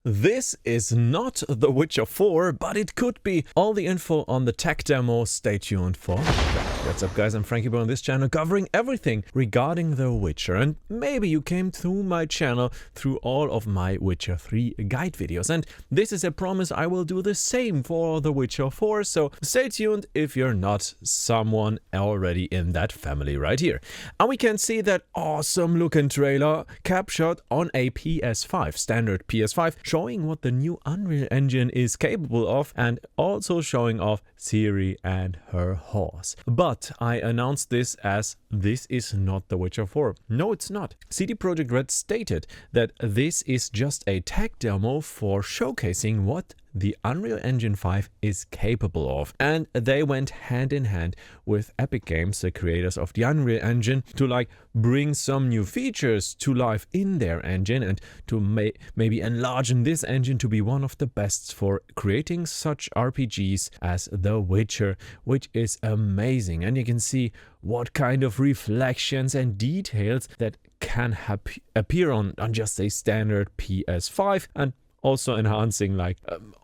This is not The Witcher 4, but it could be. All the info on the tech demo, stay tuned for. What's up guys, I'm Franky Boy on this channel covering everything regarding The Witcher, and maybe you came through my channel through all of my Witcher 3 guide videos, and this is a promise I will do the same for The Witcher 4, so stay tuned if you're not someone already in that family right here. And we can see that awesome looking trailer captured on a PS5, standard PS5, showing what the new Unreal Engine is capable of and also showing off Ciri and her horse. But I announced this as this is not The Witcher 4. No, it's not. CD Projekt Red stated that this is just a tech demo for showcasing what the Unreal Engine 5 is capable of, and they went hand in hand with Epic Games, the creators of the Unreal Engine, to bring some new features to life in their engine and to maybe enlarge this engine to be one of the best for creating such RPGs as The Witcher, which is amazing. And you can see what kind of reflections and details that can appear on just a standard PS5, and also enhancing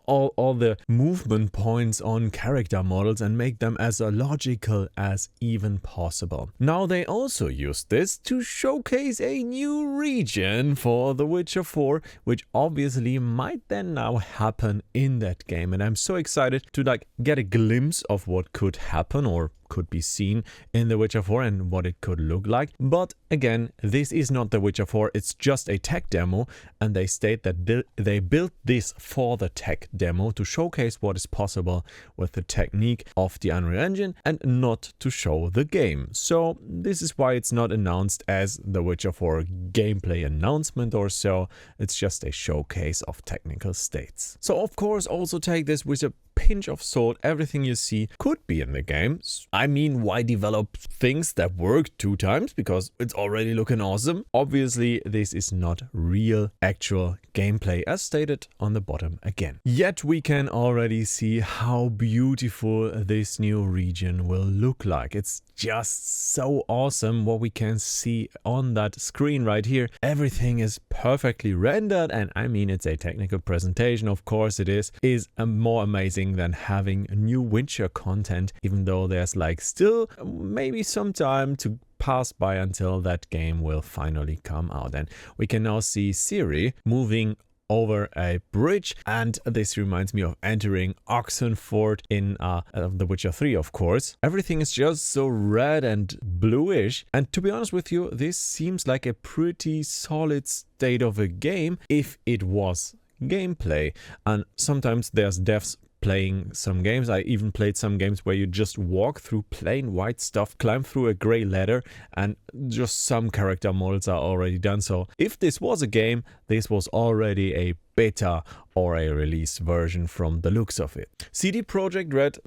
all the movement points on character models and make them as logical as even possible. Now they also used this to showcase a new region for The Witcher 4, which obviously might then now happen in that game, and I'm so excited to get a glimpse of what could happen or could be seen in The Witcher 4 and what it could look like. But again, this is not The Witcher 4, it's just a tech demo, and they state that they built this for the tech demo to showcase what is possible with the technique of the Unreal Engine and not to show the game. So this is why it's not announced as The Witcher 4 gameplay announcement or so, it's just a showcase of technical states. So of course also take this with a pinch of salt. Everything you see could be in the game. I mean, why develop things that work 2 times? Because it's already looking awesome. Obviously, this is not real, actual gameplay, as stated on the bottom again. Yet we can already see how beautiful this new region will look like. It's just so awesome what we can see on that screen right here. Everything is perfectly rendered, and I mean, it's a technical presentation, of course it is more amazing than having new Witcher content, even though there's still maybe some time to pass by until that game will finally come out. And we can now see Ciri moving over a bridge, and this reminds me of entering Oxenford in The Witcher 3, of course. Everything is just so red and bluish, and to be honest with you, this seems like a pretty solid state of a game if it was gameplay. And sometimes there's devs playing some games. I even played some games where you just walk through plain white stuff, climb through a gray ladder, and just some character models are already done. So if this was a game, this was already a beta or a release version from the looks of it. CD Projekt Red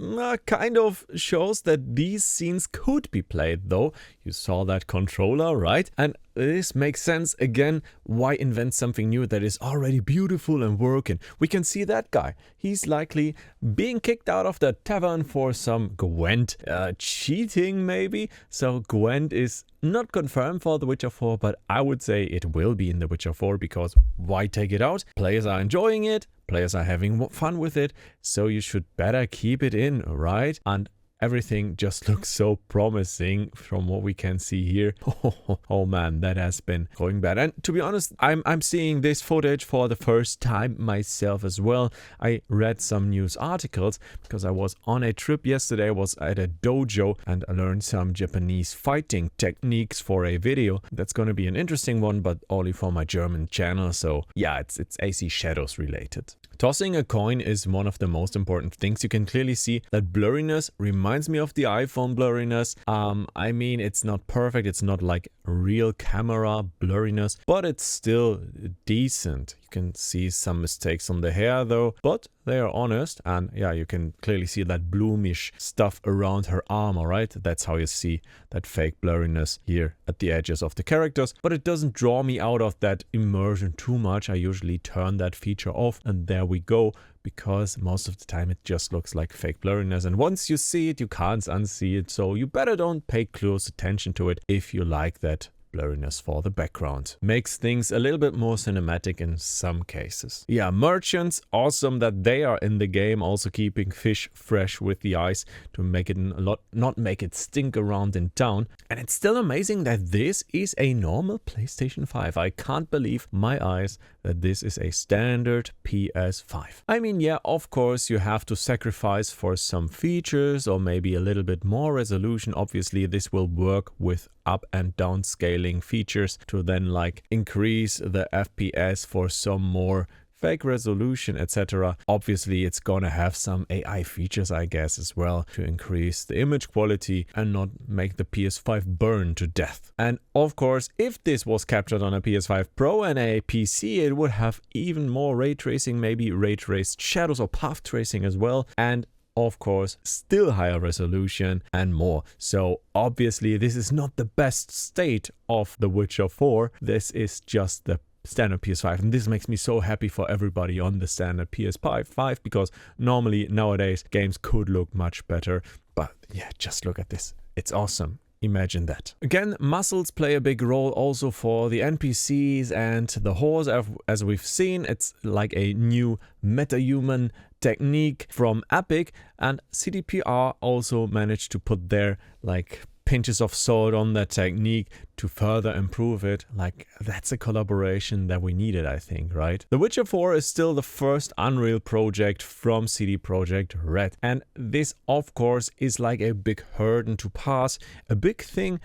kind of shows that these scenes could be played though. You saw that controller, right? And this makes sense. Again, why invent something new that is already beautiful and working? We can see that guy. He's likely being kicked out of the tavern for some Gwent cheating maybe. So Gwent is not confirmed for The Witcher 4, but I would say it will be in The Witcher 4, because why take it out? Players are enjoying it, players are having fun with it, so you should better keep it in, right? And everything just looks so promising from what we can see here. Oh man, that has been going bad. And to be honest, I'm seeing this footage for the first time myself as well. I read some news articles because I was on a trip yesterday. I was at a dojo and I learned some Japanese fighting techniques for a video. That's going to be an interesting one, but only for my German channel. So yeah, it's AC Shadows related. Tossing a coin is one of the most important things. You can clearly see that blurriness reminds me of the iPhone blurriness. I mean, it's not perfect. It's not like real camera blurriness, but it's still decent. You can see some mistakes on the hair though, but they are honest. And yeah, you can clearly see that bloomish stuff around her arm, all right? That's how you see that fake blurriness here at the edges of the characters, but it doesn't draw me out of that immersion too much. I usually turn that feature off, and there we go, because most of the time it just looks like fake blurriness, and once you see it, you can't unsee it, so you better don't pay close attention to it if you like that blurriness for the background. Makes things a little bit more cinematic in some cases. Yeah, merchants, awesome that they are in the game, also keeping fish fresh with the ice to make it not make it stink around in town. And it's still amazing that this is a normal PlayStation 5. I can't believe my eyes that this is a standard PS5. I mean, yeah, of course you have to sacrifice for some features or maybe a little bit more resolution. Obviously this will work with up and down scaling features to then like increase the FPS for some more fake resolution, etc. Obviously it's gonna have some AI features, I guess, as well to increase the image quality and not make the PS5 burn to death. And of course, if this was captured on a PS5 Pro and a PC, it would have even more ray tracing, maybe ray traced shadows or path tracing as well, and of course still higher resolution and more. So obviously this is not the best state of The Witcher 4. This is just the standard PS5, and this makes me so happy for everybody on the standard PS5 because normally nowadays games could look much better, but yeah, just look at this, it's awesome. Imagine that. Again, muscles play a big role also for the NPCs and the horse. As we've seen, it's like a new metahuman technique from Epic, and CDPR also managed to put their like pinches of salt on that technique to further improve it. Like, that's a collaboration that we needed, I think, right? The Witcher 4 is still the first Unreal project from CD Projekt Red, and this of course is like a big hurdle to pass, a big thing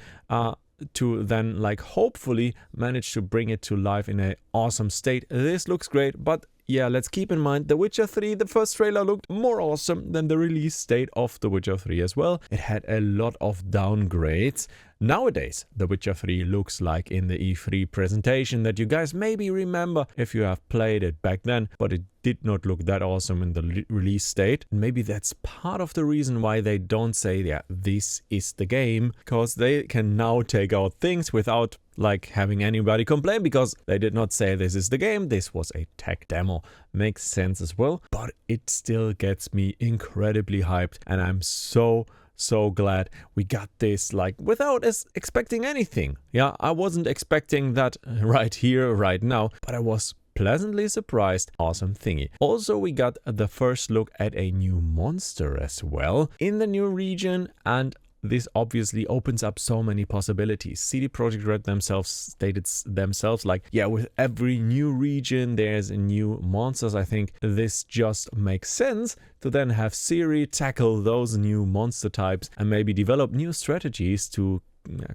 to then like hopefully manage to bring it to life in an awesome state. This looks great, but yeah, let's keep in mind The Witcher 3, the first trailer looked more awesome than the release date of The Witcher 3 as well. It had a lot of downgrades. Nowadays, The Witcher 3 looks like in the E3 presentation that you guys maybe remember if you have played it back then, but it did not look that awesome in the release date. And maybe that's part of the reason why they don't say, yeah, this is the game, because they can now take out things without like having anybody complain, because they did not say this is the game, this was a tech demo. Makes sense as well, but it still gets me incredibly hyped, and I'm so glad we got this like without us expecting anything. Yeah, I wasn't expecting that right here, right now, but I was pleasantly surprised. Awesome thingy. Also, we got the first look at a new monster as well in the new region, and this obviously opens up so many possibilities. CD Projekt Red themselves stated themselves like, yeah, with every new region there's a new monsters. I think this just makes sense to then have Siri tackle those new monster types and maybe develop new strategies to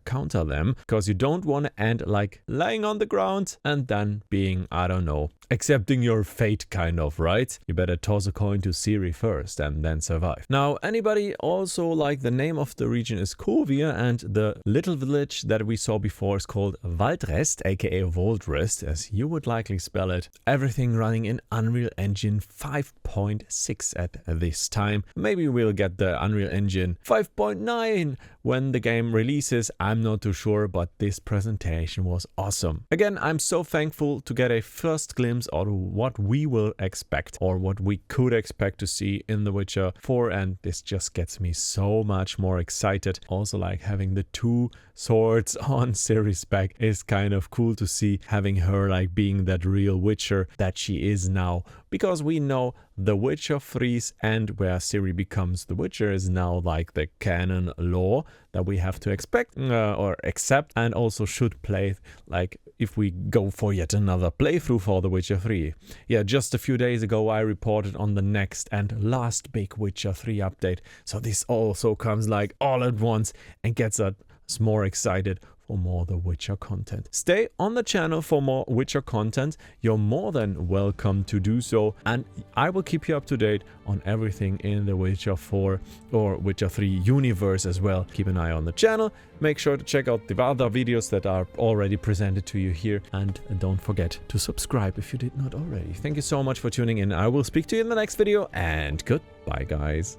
counter them, because you don't want to end like lying on the ground and then being, I don't know, accepting your fate kind of, right? You better toss a coin to Siri first and then survive. Now, anybody also like the name of the region is Kovia, and the little village that we saw before is called Waldrest, aka Voldrest, as you would likely spell it. Everything running in Unreal Engine 5.6 at this time. Maybe we'll get the Unreal Engine 5.9 when the game releases. I'm not too sure, but this presentation was awesome. Again, I'm so thankful to get a first glimpse of what we will expect, or what we could expect to see in The Witcher 4, and this just gets me so much more excited. Also, like having the two swords on Ciri's back is kind of cool to see, having her like being that real Witcher that she is now, because we know The Witcher 3's end where Ciri becomes the Witcher is now like the canon lore that we have to expect or accept, and also should play like if we go for yet another playthrough for The Witcher 3. Yeah, just a few days ago I reported on the next and last big Witcher 3 update, so this also comes like all at once and gets us more excited for more The Witcher content. Stay on the channel for more Witcher content. You're more than welcome to do so, and I will keep you up to date on everything in the Witcher 4 or Witcher 3 universe as well. Keep an eye on the channel. Make sure to check out the other videos that are already presented to you here, and don't forget to subscribe if you did not already. Thank you so much for tuning in. I will speak to you in the next video, and goodbye, guys.